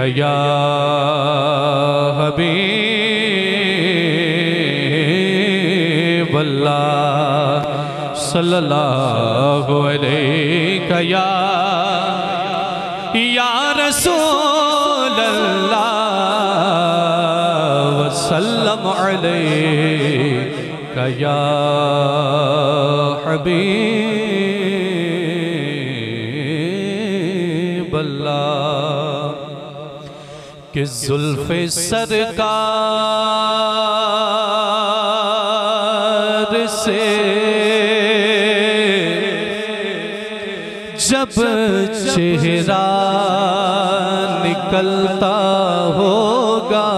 या हबीब अल्लाह सल्लल्लाहु अलैहि या रसूल अल्लाह वसल्लम अलैका या हबीब अल्लाह कि जुल्फ़े सरकार से जब चेहरा निकलता होगा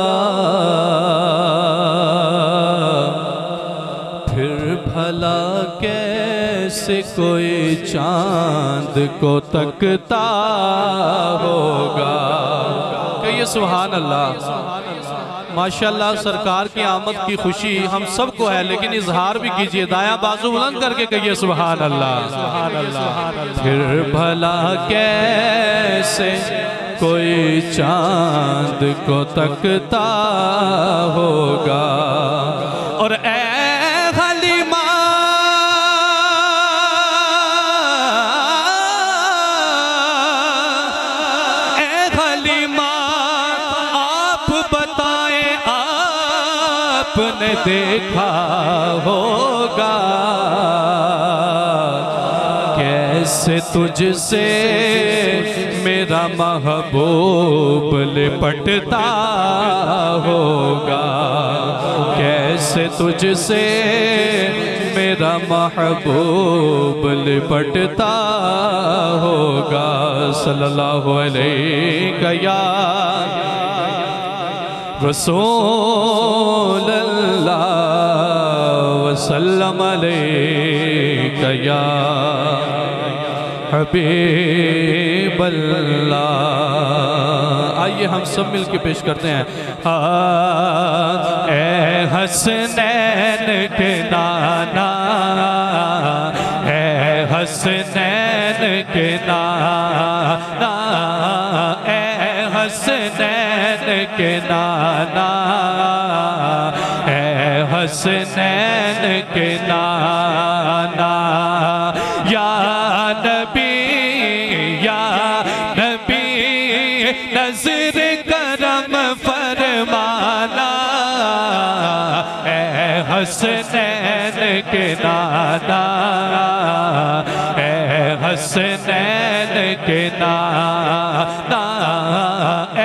फिर भला कैसे कोई चांद को तकता होगा। कहिए सुभान अल्लाह। माशाल्लाह सरकार की आमद की खुशी हम सबको है, लेकिन इजहार भी कीजिए, दायां बाजू बुलंद करके कहिए सुभान अल्लाह। फिर भला कैसे कोई चांद को तकता होगा। और आपने देखा होगा कैसे तुझसे मेरा महबूब लिपटता होगा, कैसे तुझसे मेरा महबूब लिपटता होगा। सल्लल्लाहु अलैहि या रसूल अल्लाह वसल्लम अलैका या हबीब अल्लाह। आइए हम सब मिलके पेश करते हैं। ए हसनैन के नाना, ए हसनैन के नाना, ए हसनैन के नाना, ए हसनैन के नाना, या नबी नज़र करम फरमाना, ए हसनैन के नाना, ए हसनैन के नाना, ए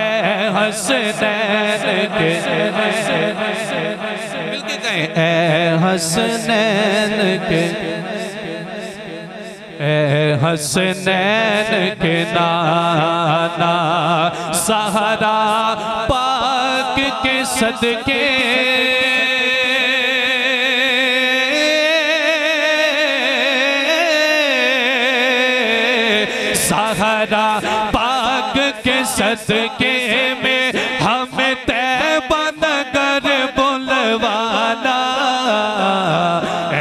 हसनैन के मिलके कहें ए हसनैन के, ए हसनैन के नाना, सहारा पाक के सदके सहारा पाक के सदके में हमें तैबा नगर बुलवाना, ए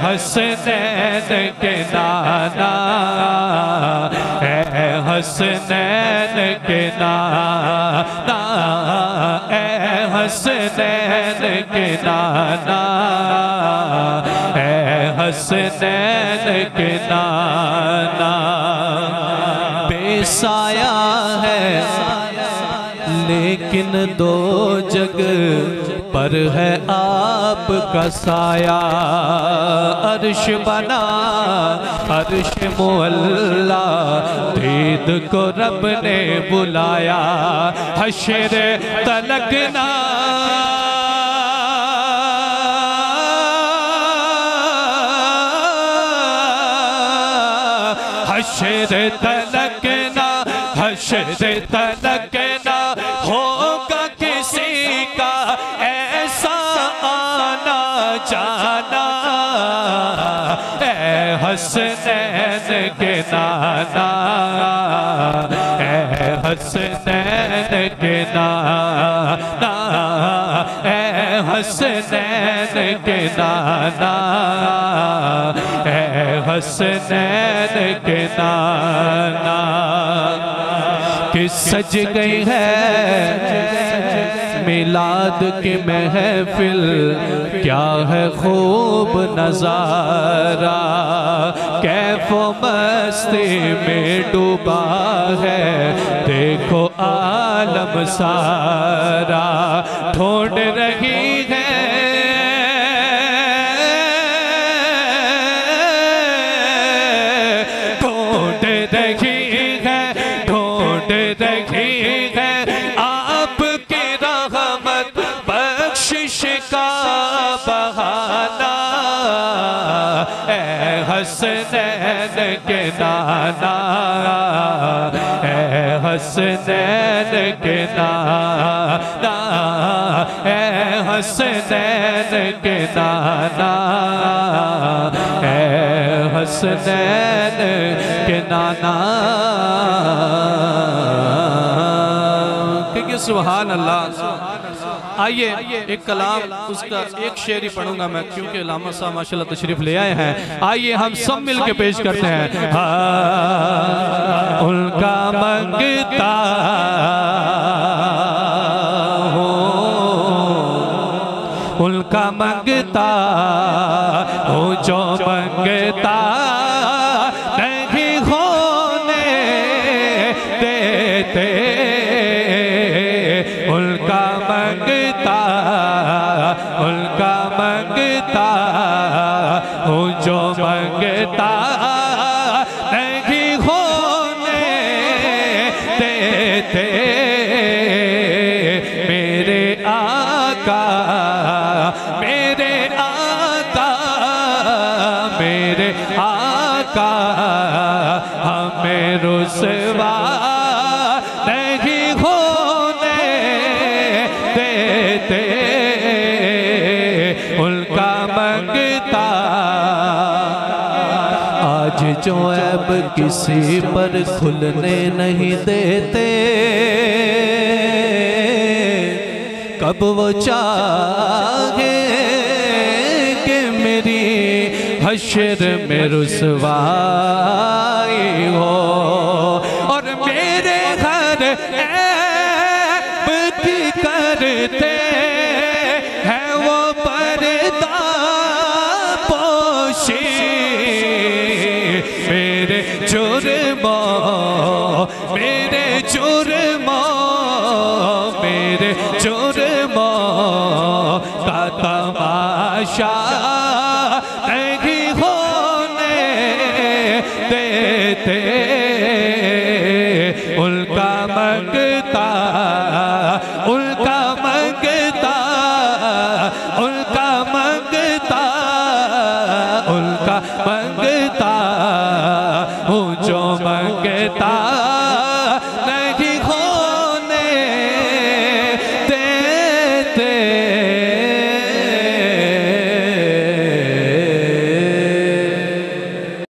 हसनैन के नाना, ए हसनैन के नाना, ए हसनैन के नाना, ए हसनैन के नाना। बेसाया है लेकिन दो जगह पर है आपका साया, अर्श बना अर्श मुअल्ला, दीद को रब ने बुलाया, हश्र तलक ना हश्र तलक ना, हश्र तलक ना होगा किसी का ऐसा आना जाना, ए हसनैन के नाना, ए हसनैन के नाना, ए हसनैन के नाना, ए हसनैन के नाना। कि सज गई है मिलाद की महफिल, क्या है खूब नजारा, कैफो मस्ती में डूबा है देखो आलम सारा। ढूंढ रही है आपकी रहमत बख्शिश का बहाना, ऐ हसनैन के नाना, ऐ हसनैन के नाना, ऐ हसनैन के नाना, ऐ हसनैन के नाना। सुभान अल्लाह। आइए एक कलाम उसका एक शेर ही पढ़ूंगा मैं, क्योंकि अल्लामा साहब माशाल्लाह तशरीफ ले आए हैं। आइए हम सब मिल के पेश करते हैं। हाँ, उनका मंगता हो, उनका मंगता हो जो मंगता नहीं होने देते, उनका मंगता, उनका मंगता हो जो मंगता नहीं होने देते, मेरे आका, मेरे आका, मेरे आका हमें रुसवा नहीं होने देते, उनका मंगता। आज जो ऐब किसी पर खुलने नहीं देते, कब वो चाहे कि मेरी हश्र में रुसवाई हो, और मेरे हर ऐब की करते हैं वो पर्दा पोशी, मेरे जुर्मों, मेरे जुर्मों, मेरे जुर्मों का तमाशा नहीं होने देते, उनका मंगता, उनका मंगता, उनका मंगता, उनका मंगता हूँ जो मंगता